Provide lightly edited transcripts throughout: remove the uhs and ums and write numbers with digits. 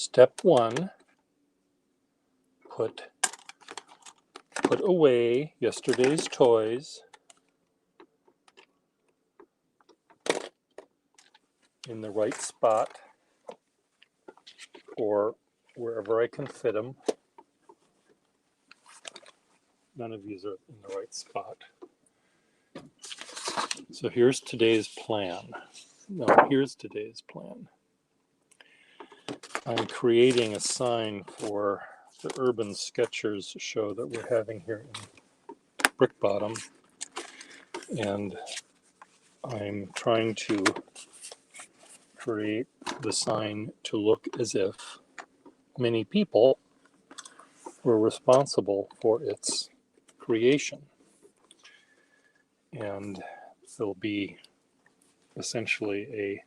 Step one, put away yesterday's toys in the right spot or wherever I can fit them. None of these are in the right spot. So here's today's plan. No, here's today's plan. I'm creating a sign for the Urban Sketchers show that we're having here in Brick Bottom. And I'm trying to create the sign to look as if many people were responsible for its creation. And there'll be essentially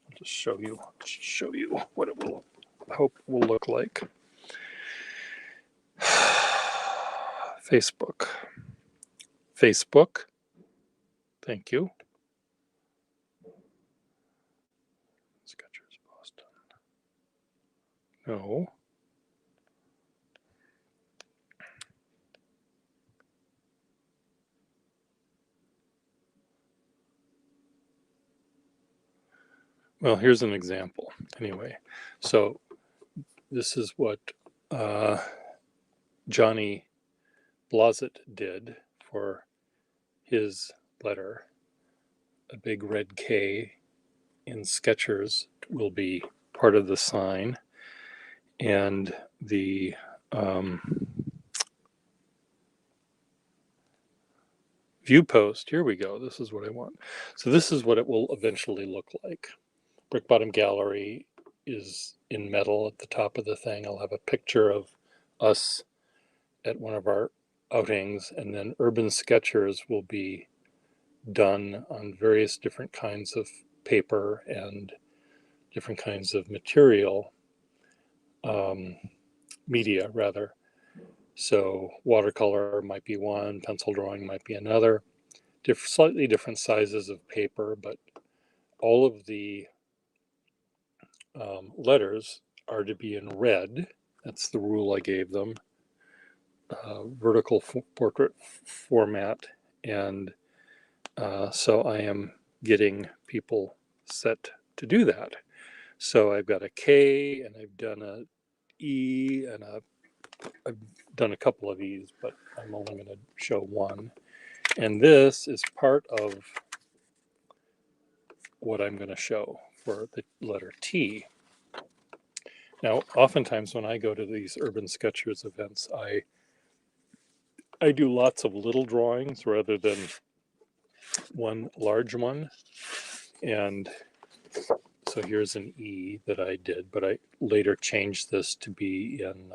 I'll just show you what it will, hope will look like. Facebook, thank you. Sketchers Boston. No. Well, here's an example. Anyway, so this is what Johnny Blazet did for his letter. A big red K in Skechers will be part of the sign, and the view post, here we go, this is what I want. So this is what it will eventually look like. Brick Bottom Gallery is in metal at the top of the thing. I'll have a picture of us at one of our outings, and then Urban Sketchers will be done on various different kinds of paper and different kinds of material, media rather. So watercolor might be one, pencil drawing might be another, slightly different sizes of paper, but all of the letters are to be in red. That's the rule I gave them. Vertical portrait format, and so I am getting people set to do that. So I've got a K, and I've done a E, and I've done a couple of E's, but I'm only going to show one. And this is part of what I'm going to show for the letter T. Now, oftentimes when I go to these Urban Sketchers events, I do lots of little drawings rather than one large one. And so here's an E that I did, but I later changed this to be in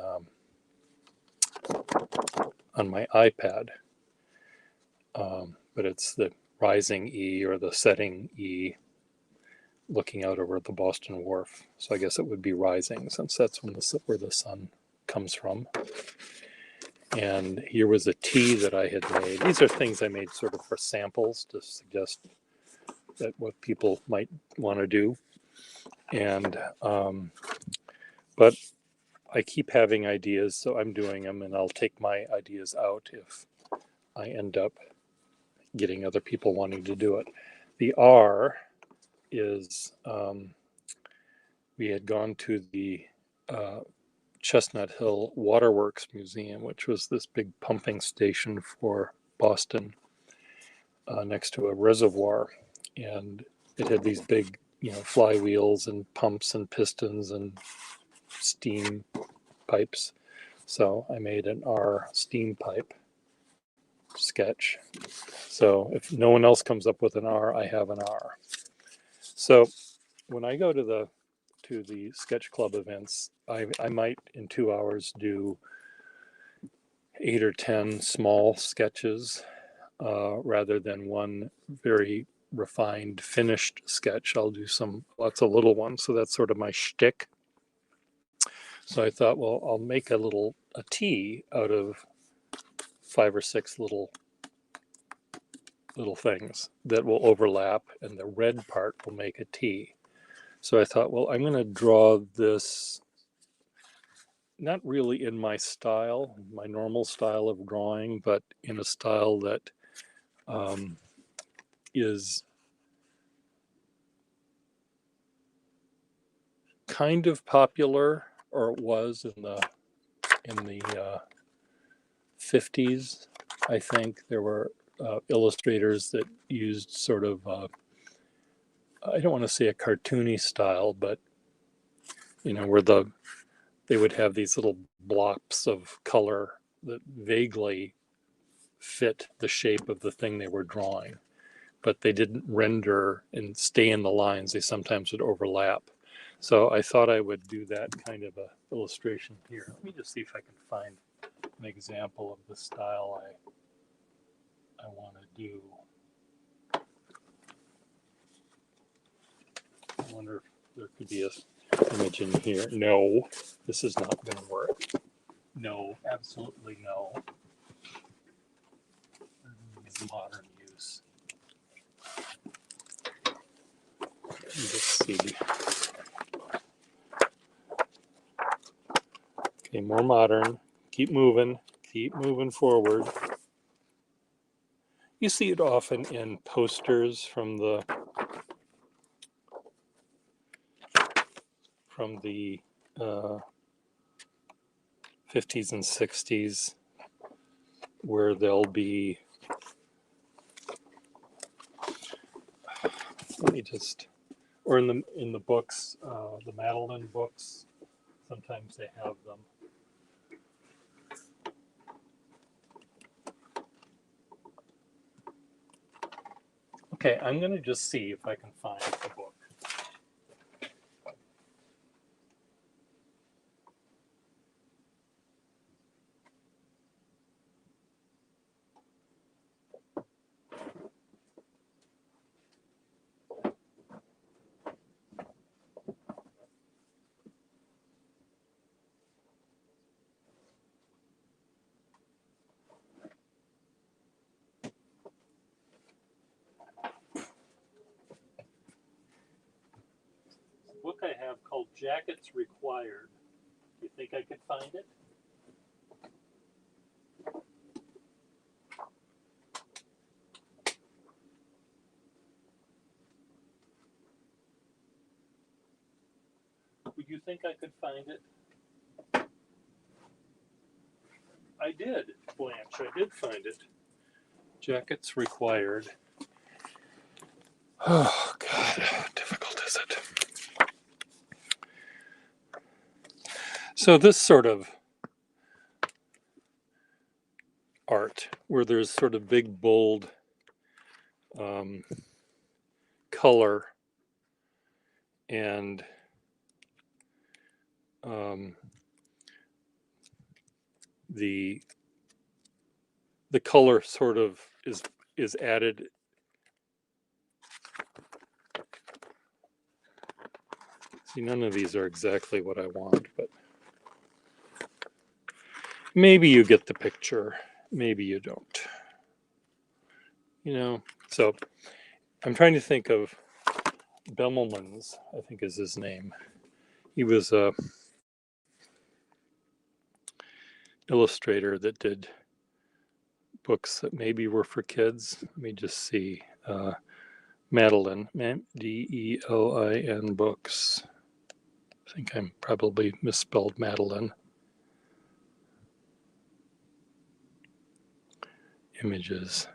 on my iPad. But it's the rising E or the setting E looking out over the Boston Wharf. So I guess it would be rising, since that's where the sun comes from. And here was a T that I had made. These are things I made sort of for samples to suggest that what people might want to do. And but I keep having ideas, so I'm doing them, and I'll take my ideas out if I end up getting other people wanting to do it. The R is we had gone to the Chestnut Hill Waterworks Museum, which was this big pumping station for Boston next to a reservoir, and it had these big, flywheels and pumps and pistons and steam pipes. So I made an R steam pipe sketch. So if no one else comes up with an R, I have an R. So when I go to the sketch club events, I might in 2 hours do 8 or 10 small sketches rather than one very refined finished sketch. I'll do lots of little ones. So that's sort of my shtick. So I thought, well, I'll make a T out of 5 or 6 little things that will overlap, and the red part will make a T. So I thought, well, I'm going to draw this not really in my style, my normal style of drawing, but in a style that is kind of popular, or it was in the 50s. I think there were illustrators that used sort of I don't want to say a cartoony style, but where they would have these little blobs of color that vaguely fit the shape of the thing they were drawing, but they didn't render and stay in the lines. They sometimes would overlap. So I thought I would do that kind of a illustration here. Let me just see if I can find an example of the style I want to do. I wonder if there could be an image in here. No, this is not going to work. No, absolutely no. Modern use. Let's see. Okay, more modern. Keep moving forward. You see it often in posters from the 50s and 60s, where there'll be, or in the books, the Madeline books, sometimes they have them. Okay, I'm going to just see if I can find the book. The book I have called Jackets Required. Do you think I could find it? Would you think I could find it? I did, Blanche. I did find it. Jackets Required. Oh, God. How difficult is it? So this sort of art, where there's sort of big, bold color and the color sort of is added. See, none of these are exactly what I want, but maybe you get the picture, maybe you don't. So I'm trying to think of Bemelmans, I think is his name. He was a illustrator that did books that maybe were for kids. Let me just see. Madeline, Deoin books. I think I'm probably misspelled Madeline. Images.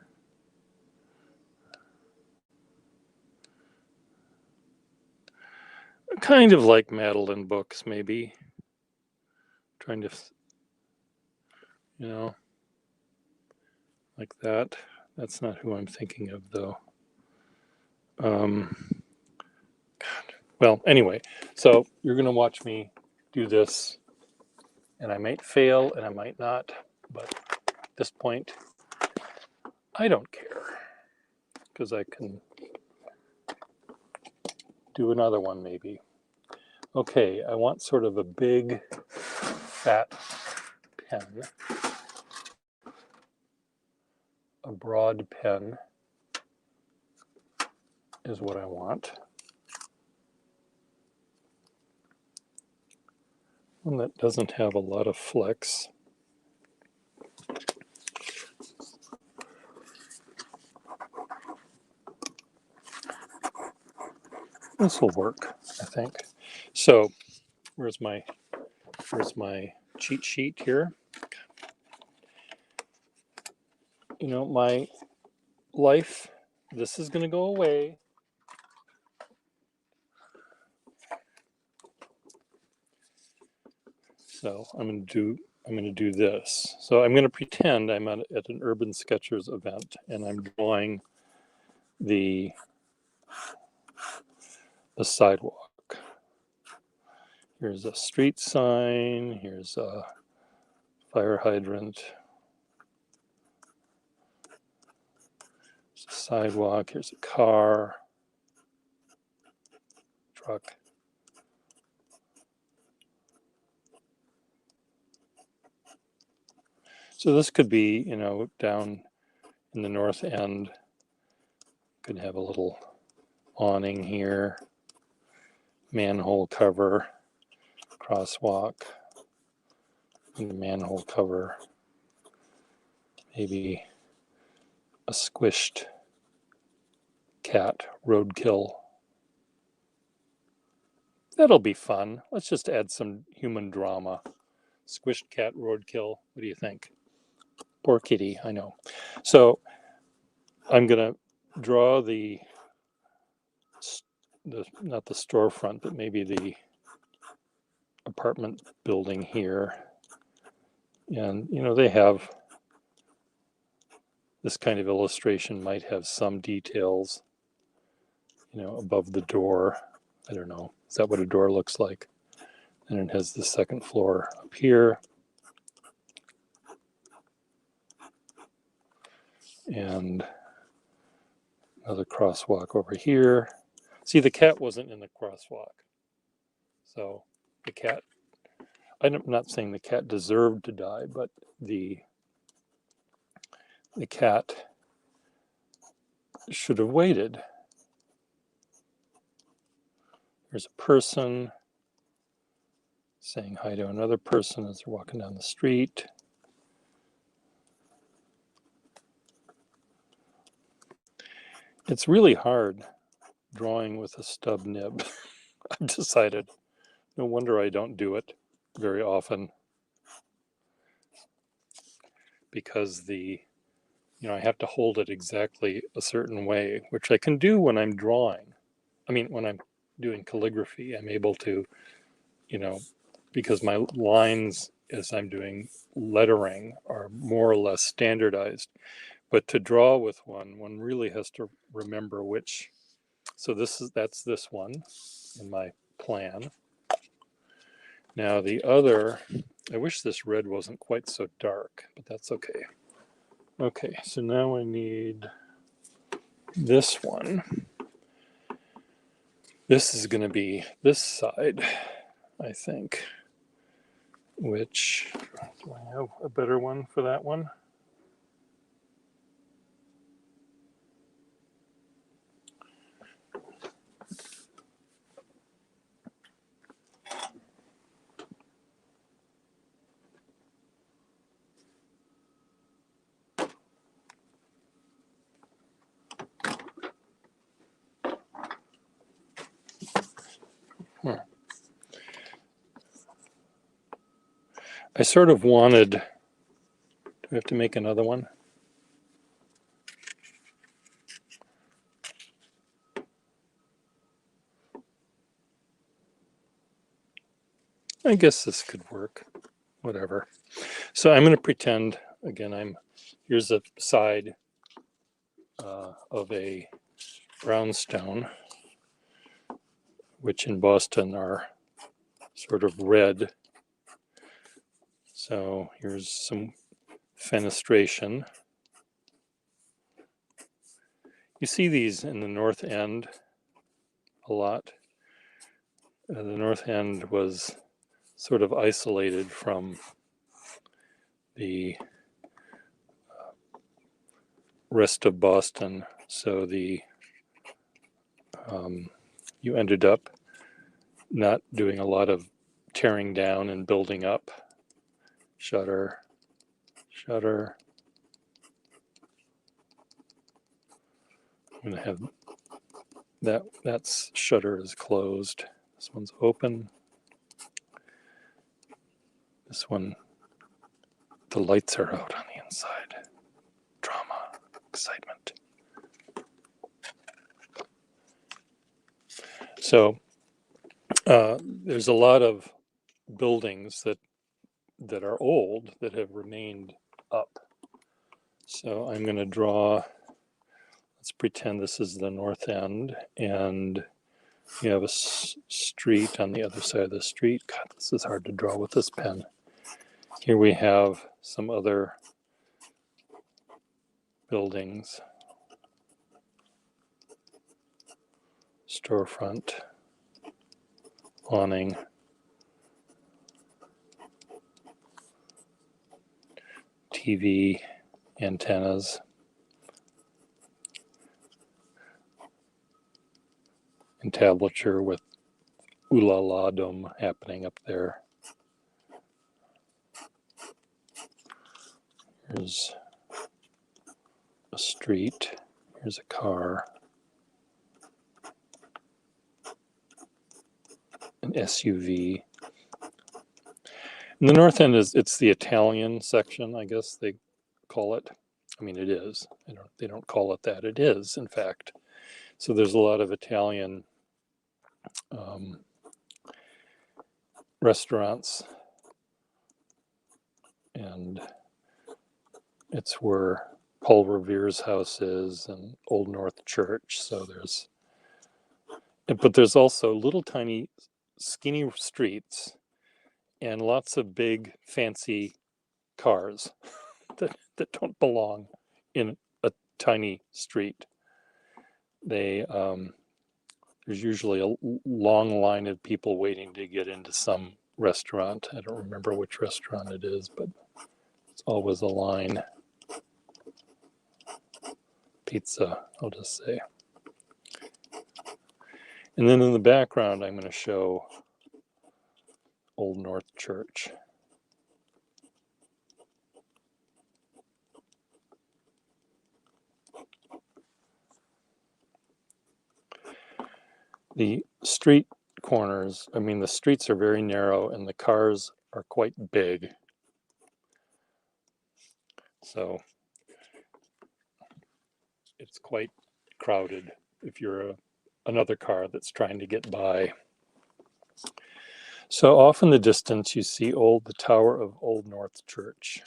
Kind of like Madeline books, maybe. Trying to, like that. That's not who I'm thinking of, though. God. Well, anyway, so you're going to watch me do this, and I might fail and I might not, but at this point, I don't care, because I can do another one maybe. Okay, I want sort of a big, fat pen, a broad pen is what I want. one that doesn't have a lot of flex. This will work, I think. So where's my cheat sheet here? You know, my life, this is going to go away. So I'm going to do this. So I'm going to pretend I'm at an Urban Sketchers event, and I'm drawing the sidewalk. Here's a street sign. Here's a fire hydrant. Here's a sidewalk. Here's a car, truck. So this could be, you know, down in the north end. Could have a little awning here, manhole cover, crosswalk, and the manhole cover. Maybe a squished cat roadkill. That'll be fun. Let's just add some human drama. Squished cat roadkill. What do you think? Poor kitty, I know. So I'm going to draw the not the storefront, but maybe the apartment building here. And, you know, they have this kind of illustration might have some details, you know, above the door. I don't know. Is that what a door looks like? And it has the second floor up here. And another crosswalk over here. See, the cat wasn't in the crosswalk. So the cat, I'm not saying the cat deserved to die, but the cat should have waited. There's a person saying hi to another person as they're walking down the street. It's really hard drawing with a stub nib. I've decided. No wonder I don't do it very often, because I have to hold it exactly a certain way, which I can do when I'm drawing. I mean, when I'm doing calligraphy, I'm able to, you know, because my lines as I'm doing lettering are more or less standardized. But to draw with one really has to remember which. So that's this one in my plan. Now the other, I wish this red wasn't quite so dark, but that's okay. Okay, so now I need this one. This is going to be this side, I think. Which, do I have a better one for that one? I sort of wanted, do we have to make another one? I guess this could work, whatever. So I'm going to pretend, again, here's a side of a brownstone, which in Boston are sort of red. So here's some fenestration. You see these in the North End a lot. The North End was sort of isolated from the rest of Boston. So you ended up not doing a lot of tearing down and building up. Shutter, shutter. I'm going to have that's shutter is closed. This one's open. This one, the lights are out on the inside. Drama, excitement. So there's a lot of buildings that are old that have remained up. So I'm going to draw, let's pretend this is the north end, and you have a street on the other side of the street. God, this is hard to draw with this pen. Here we have some other buildings, storefront, awning, TV, antennas, entablature with ooh la la dome happening up there. Here's a street. Here's a car. An SUV. And the north end it's the Italian section, I guess they call it. I mean, it is. They don't call it that. It is, in fact. So there's a lot of Italian restaurants, and it's where Paul Revere's house is and Old North Church. So but there's also little tiny skinny streets and lots of big fancy cars that don't belong in a tiny street. There's usually a long line of people waiting to get into some restaurant. I don't remember which restaurant it is, but it's always a line. Pizza, I'll just say. And then in the background, I'm going to show Old North Church. The street corners, I mean, the streets are very narrow and the cars are quite big. So it's quite crowded if you're another car that's trying to get by. So off in the distance, you see the tower of Old North Church.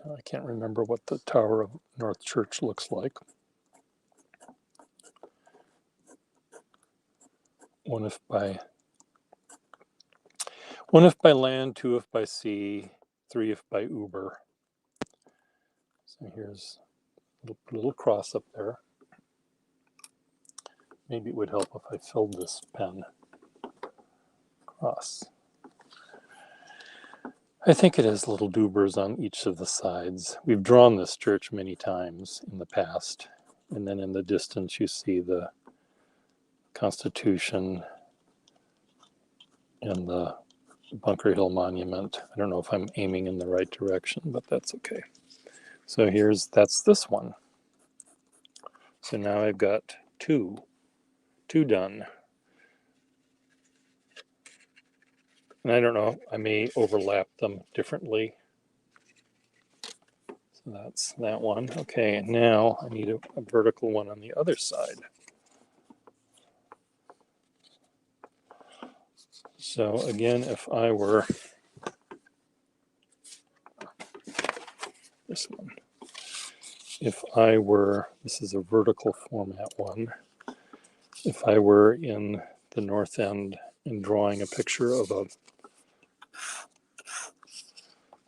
I can't remember what the tower of North Church looks like. One if by land, two if by sea, three if by Uber. So here's a little cross up there. Maybe it would help if I filled this pen. Cross. I think it has little doobers on each of the sides. We've drawn this church many times in the past. And then in the distance you see the Constitution and the Bunker Hill Monument. I don't know if I'm aiming in the right direction, but that's okay. So that's this one. So now I've got two done. And I don't know, I may overlap them differently. So that's that one. Okay, now I need a vertical one on the other side. So again, if I were this one, this is a vertical format one. If I were in the north end and drawing a picture of a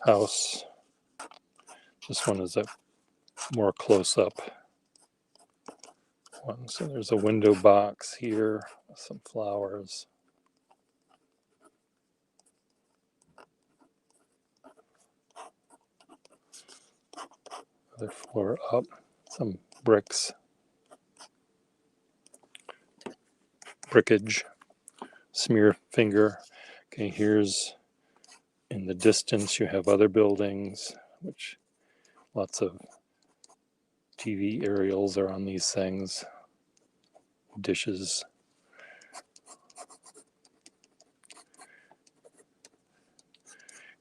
house, this one is a more close-up one. So there's a window box here, some flowers. Other floor up, some bricks, brickage, smear finger. Okay, here's in the distance you have other buildings, which lots of TV aerials are on these things, dishes.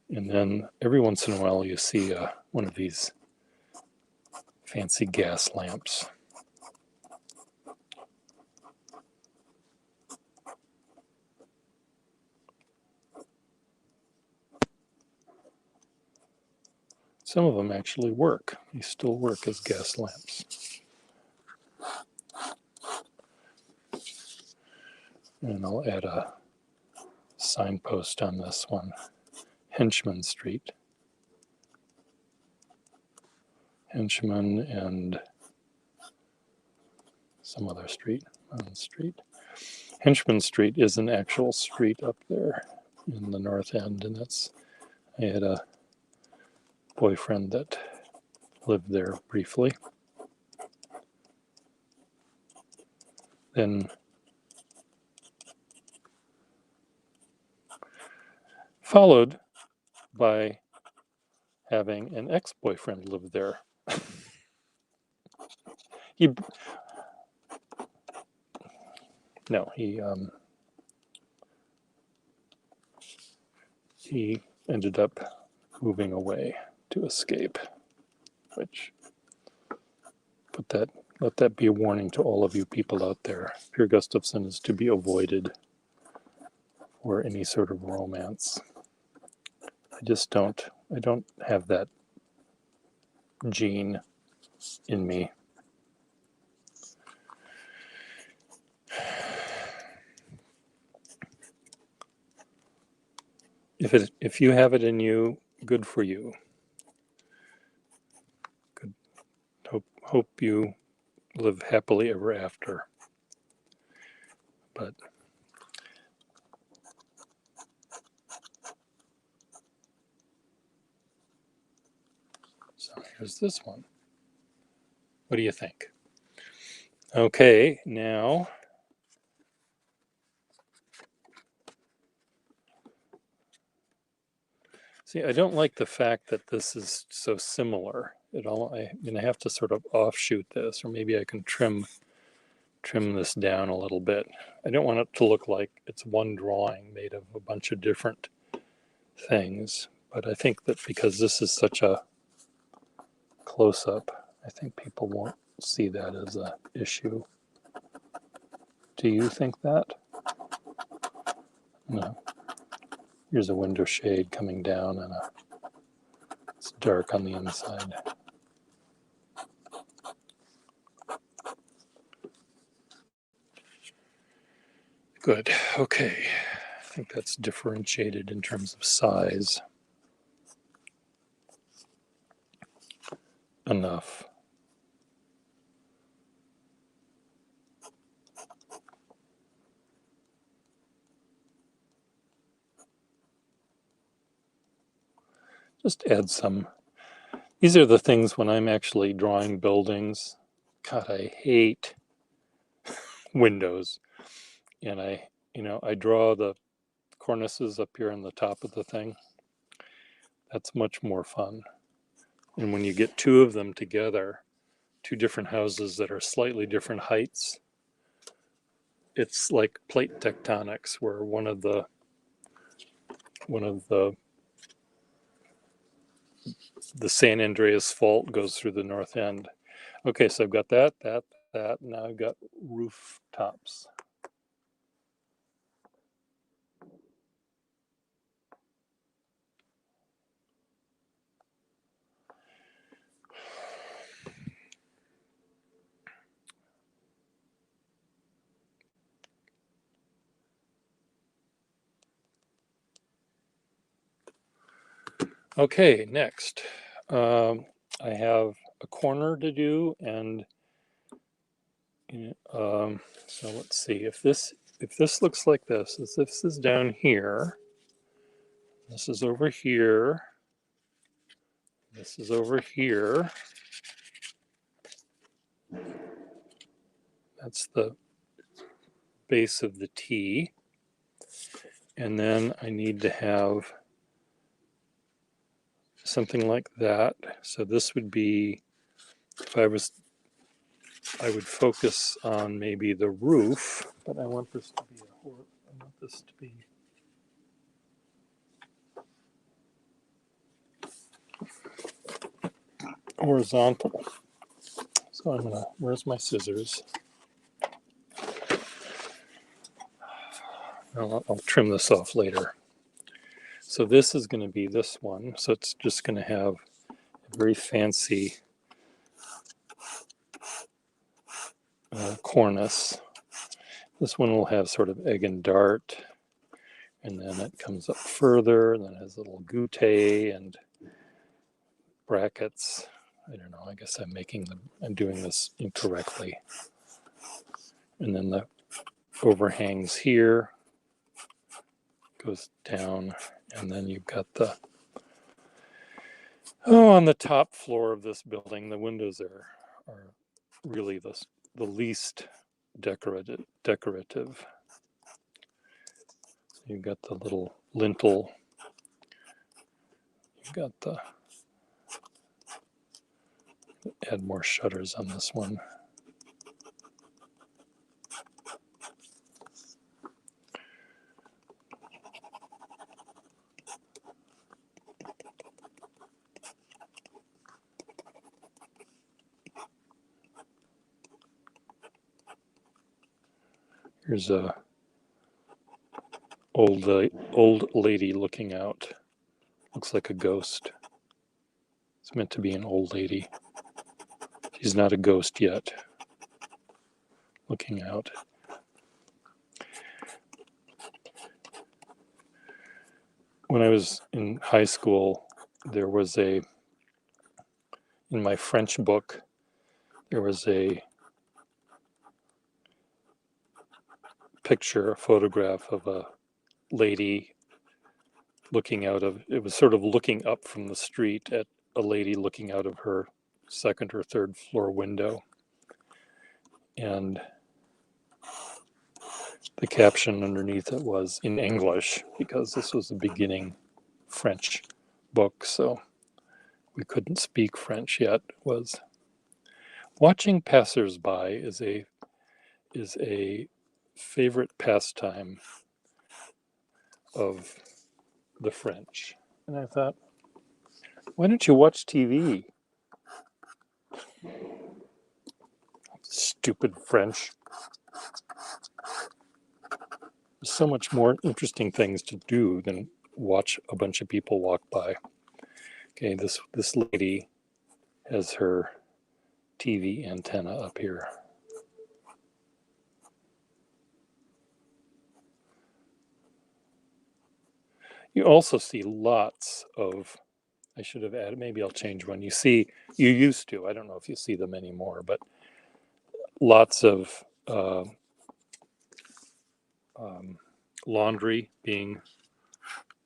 And then every once in a while you see one of these fancy gas lamps. Some of them actually work. They still work as gas lamps. And I'll add a signpost on this one. Henchman Street. Henchman and some other street. Henchman Street is an actual street up there in the north end, and I had a boyfriend that lived there briefly. Then followed by having an ex-boyfriend live there. he ended up moving away to escape, which let that be a warning to all of you people out there. Per Gustafsson is to be avoided for any sort of romance. I don't have that gene in me. If you have it in you, good for you. Good. Hope you live happily ever after. But so here's this one. What do you think? Okay, now see, I don't like the fact that this is so similar at all. I'm going to have to sort of offshoot this, or maybe I can trim this down a little bit. I don't want it to look like it's one drawing made of a bunch of different things, but I think that because this is such a close-up, I think people won't see that as an issue. Do you think that? No. Here's a window shade coming down, and it's dark on the inside. Good. Okay. I think that's differentiated in terms of size enough. Just add some. These are the things when I'm actually drawing buildings. God, I hate windows. And I draw the cornices up here on the top of the thing. That's much more fun. And when you get two of them together, two different houses that are slightly different heights, it's like plate tectonics, where one of the San Andreas fault goes through the north end. Okay, so I've got that. Now I've got rooftops. Okay, next. I have a corner to do, and so let's see if this looks like this. If this is down here, this is over here, this is over here. That's the base of the T, And then I need to have something like that. So this would be, if I would focus on maybe the roof, but I want this to be horizontal. So I'm gonna, where's my scissors? I'll trim this off later. So this is going to be this one. So it's just going to have a very fancy cornice. This one will have sort of egg and dart, and then it comes up further, and then it has a little goutee and brackets. I don't know, I guess I'm doing this incorrectly. And then the overhangs here, goes down, and then you've got the, on the top floor of this building, the windows are really the least decorative. So you've got the little lintel, you've got add more shutters on this one. Here's a old lady looking out. Looks like a ghost. It's meant to be an old lady. She's not a ghost yet. Looking out. When I was in high school, there was in my French book, there was a picture, a photograph of a lady looking out of, it was sort of looking up from the street at a lady looking out of her second or third floor window. And the caption underneath it was in English, because this was a beginning French book, so we couldn't speak French yet, was watching passersby is a favorite pastime of the French. And I thought, why don't you watch TV? Stupid French. There's so much more interesting things to do than watch a bunch of people walk by. Okay, this lady has her TV antenna up here. You also see lots of, I should have added, maybe I'll change one. You used to, I don't know if you see them anymore, but lots of laundry being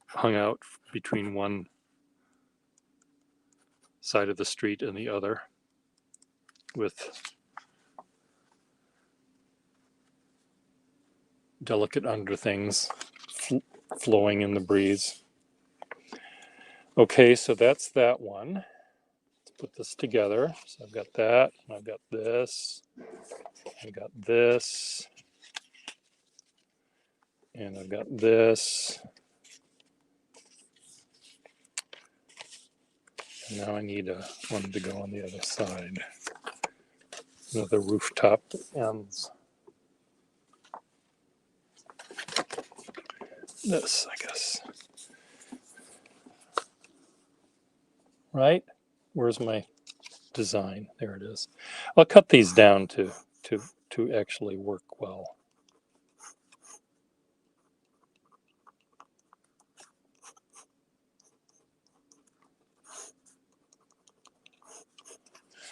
hung out between one side of the street and the other, with delicate underthings flowing in the breeze. Okay, so that's that one. Let's put this together. So I've got that, and I've got this, I've got this, and I've got this. And now I need one to go on the other side. Another rooftop that ends this, I guess. Right? Where's my design? There it is. I'll cut these down to actually work well.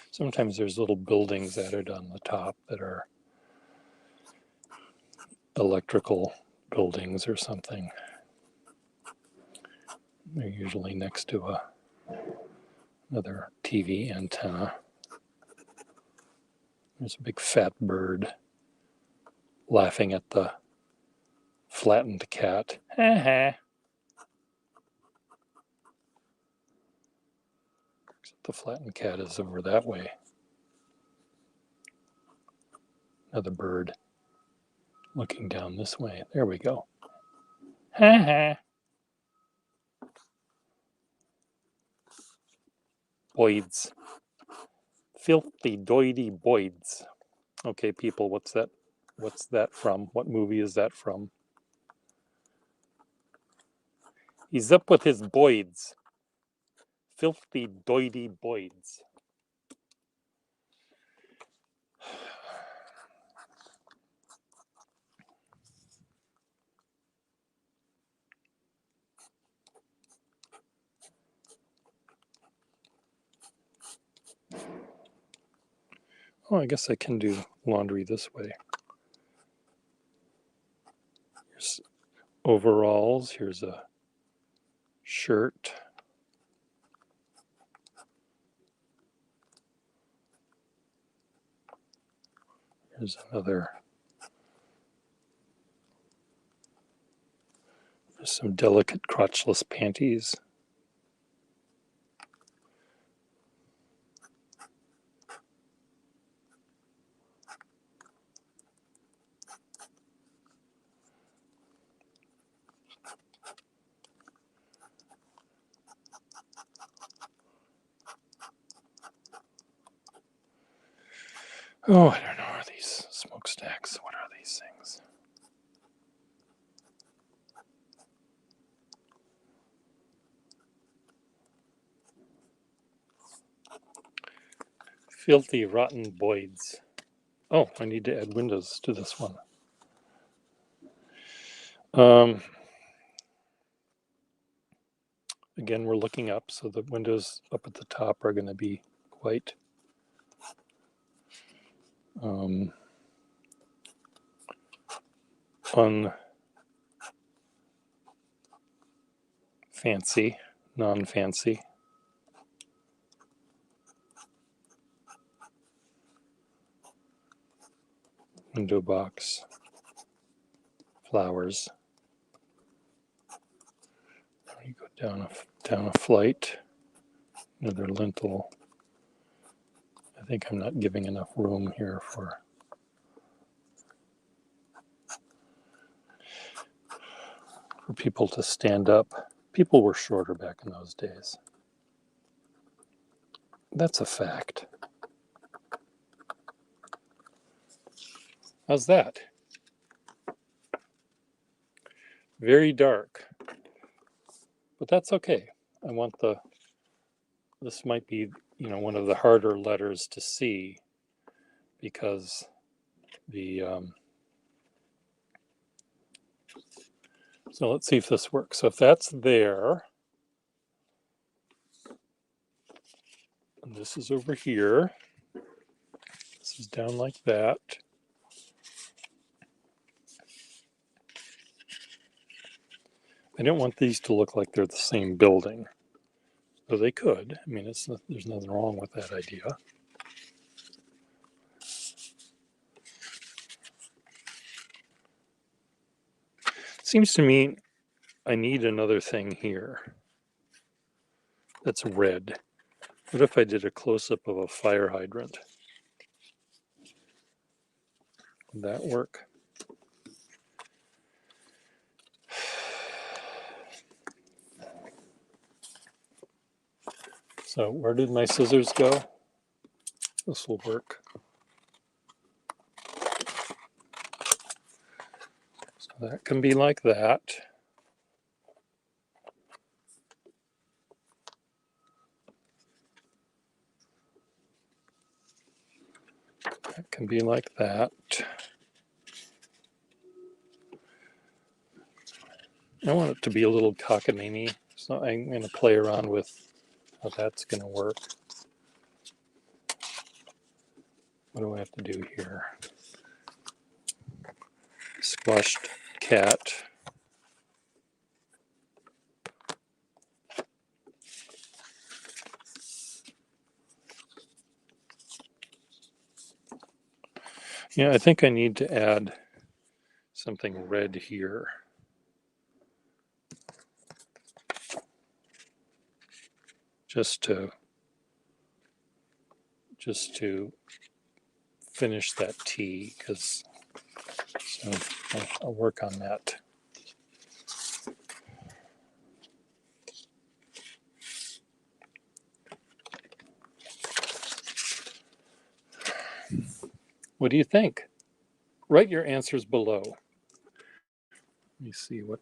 Sometimes there's little buildings added on the top that are electrical buildings or something. They're usually next to another TV antenna. There's a big fat bird laughing at the flattened cat. Except the flattened cat is over that way. Another bird looking down this way. There we go. Boyds. Filthy doity boyds. Okay, people, what's that? What's that from? What movie is that from? He's up with his boyds. Filthy doity boyds. Oh, I guess I can do laundry this way. Here's overalls. Here's a shirt. Here's another. There's some delicate crotchless panties. Oh, I don't know. Are these smokestacks? What are these things? Filthy, rotten boyds. Oh, I need to add windows to this one. Again, we're looking up, so the windows up at the top are going to be quite unfancy, non-fancy. Window box, flowers. You go down a flight, another lintel. I think I'm not giving enough room here for people to stand up. People were shorter back in those days. That's a fact. How's that? Very dark. But that's okay. I want this might be, one of the harder letters to see because so let's see if this works. So if that's there, and this is over here, this is down like that. I don't want these to look like they're the same building. Though they could. I mean, there's nothing wrong with that idea. Seems to me I need another thing here that's red. What if I did a close-up of a fire hydrant? Would that work? So where did my scissors go? This will work. So that can be like that. That can be like that. I want it to be a little cockamamie, so I'm going to play around with how that's going to work. What do I have to do here? Squashed cat. Yeah, I think I need to add something red here. just to finish that T, because so I'll work on that. What do you think? Write your answers below. Let me see what.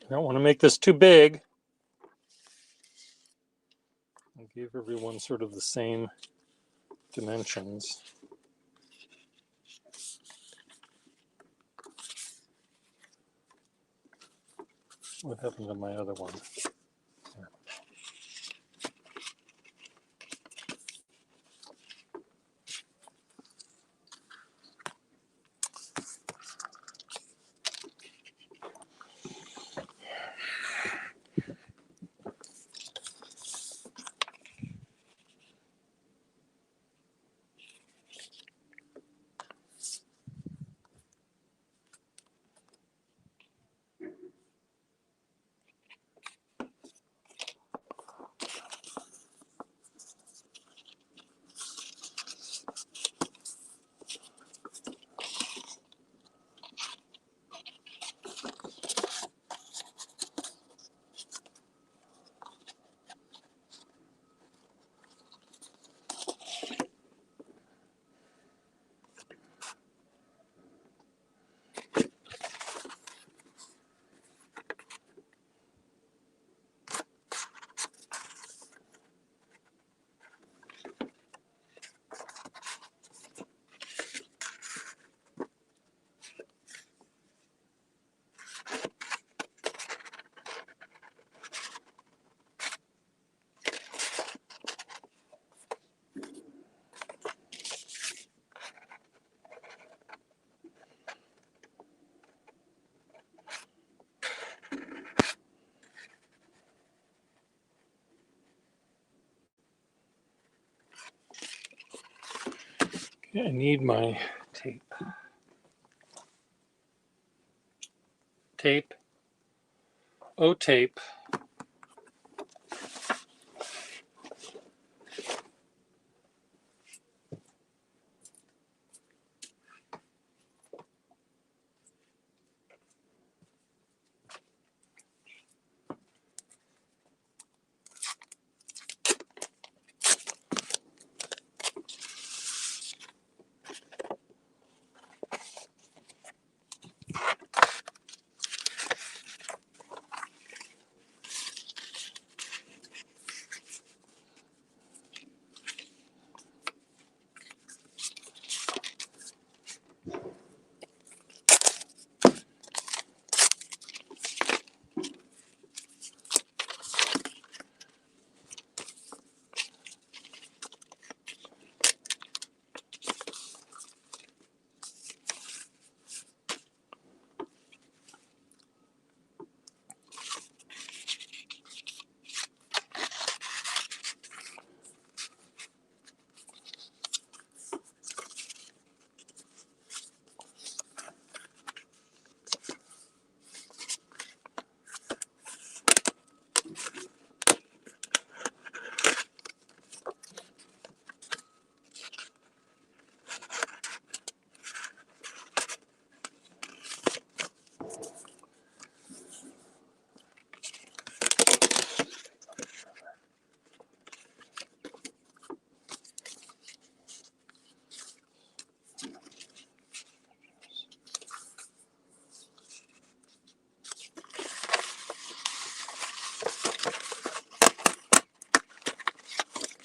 I don't want to make this too big. I'll give everyone sort of the same dimensions. What happened to my other one? Here. Okay, I need my tape. Tape. Oh, tape.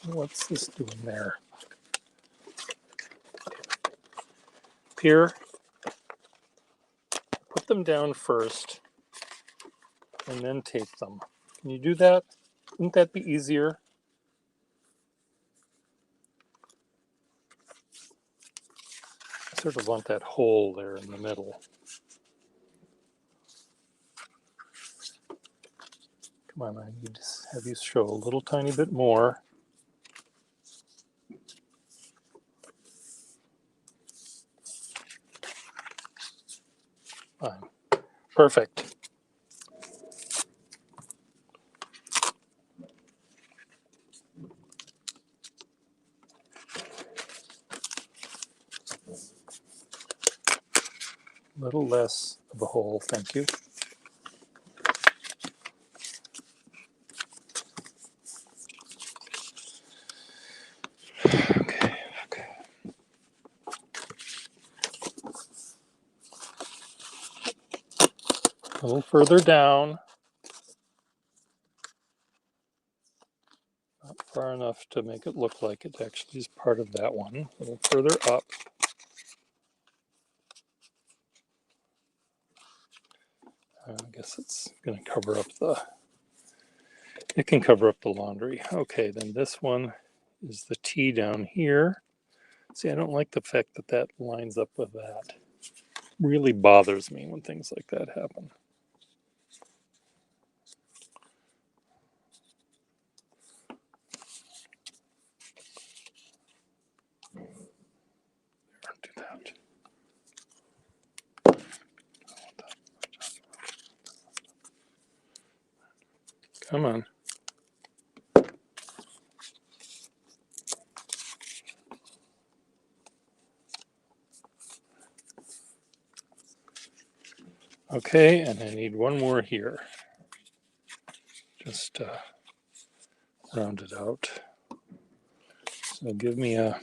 What's this doing there? Here, put them down first and then tape them. Can you do that? Wouldn't that be easier? I sort of want that hole there in the middle. Come on, I need to have you show a little tiny bit more. Fine. Perfect. A little less of a hole, thank you. Okay. A little further down. Not far enough to make it look like it actually is part of that one. A little further up. I guess it's going to cover up the, it can cover up the laundry. Okay, then this one is the T down here. See, I don't like the fact that that lines up with that. Really bothers me when things like that happen. Do that. Come on. Okay, and I need one more here. Just round it out. So give me a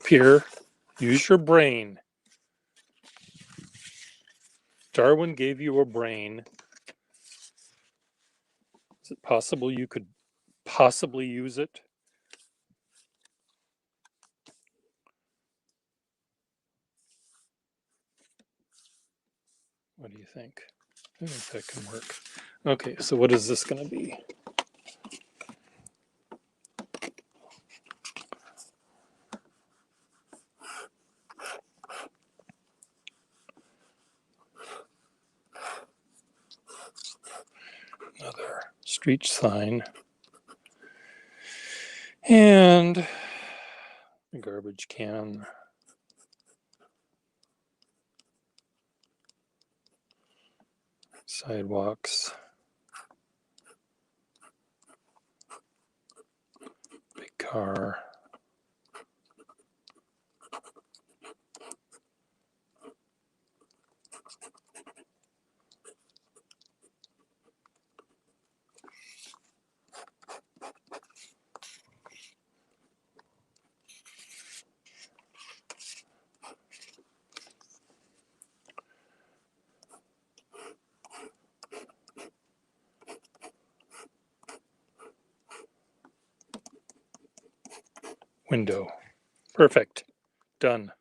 Pierre, use your brain. Darwin gave you a brain. Is it possible you could possibly use it? What do you think? I think that can work. Okay, so what is this going to be? Another street sign. And a garbage can. Sidewalks. Big car. Window. Perfect. Done.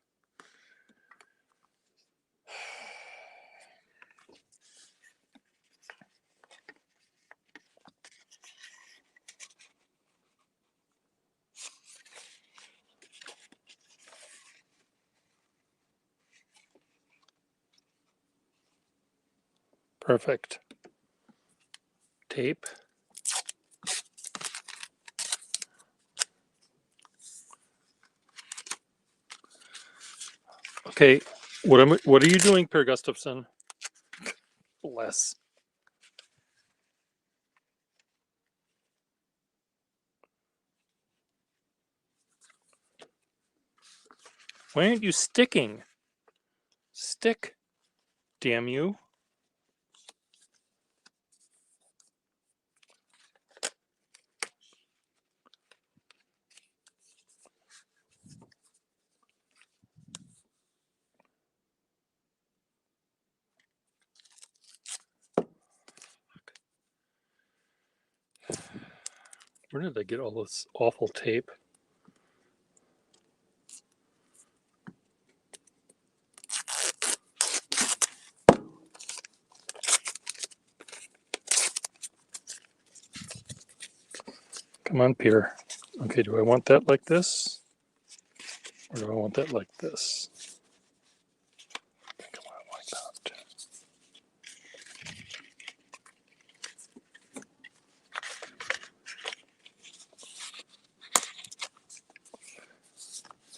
Perfect. Tape. Okay, What are you doing, Per Gustafson? Bless. Why aren't you sticking? Stick, damn you. Where did I get all this awful tape? Come on, Pierre. Okay, do I want that like this? Or do I want that like this? I think I want it like that.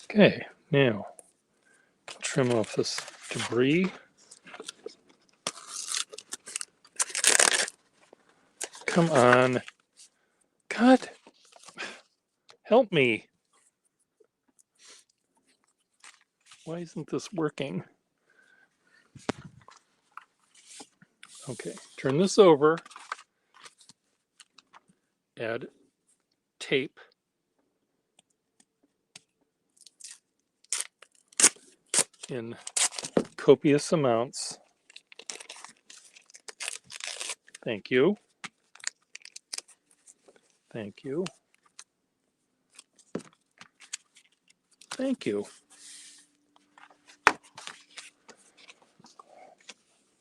Okay, now trim off this debris. Come on. God, help me. Why isn't this working? Okay, turn this over. Add tape. In copious amounts. Thank you. Thank you. Thank you.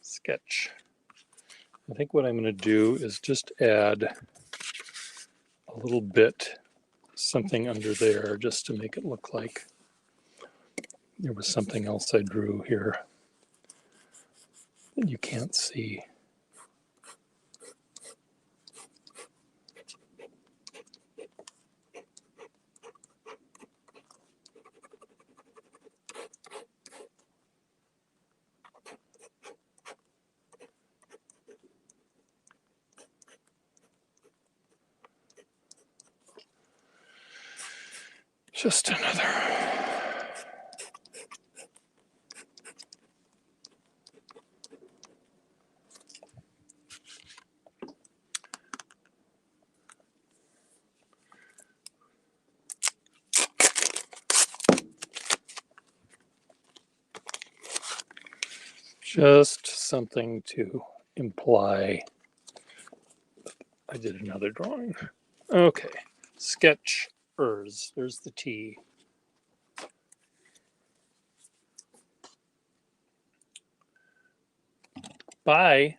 Sketch. I think what I'm going to do is just add a little bit, something under there, just to make it look like there was something else I drew here that you can't see. Just another. Just something to imply I did another drawing. Okay, sketchers. There's the T. Bye.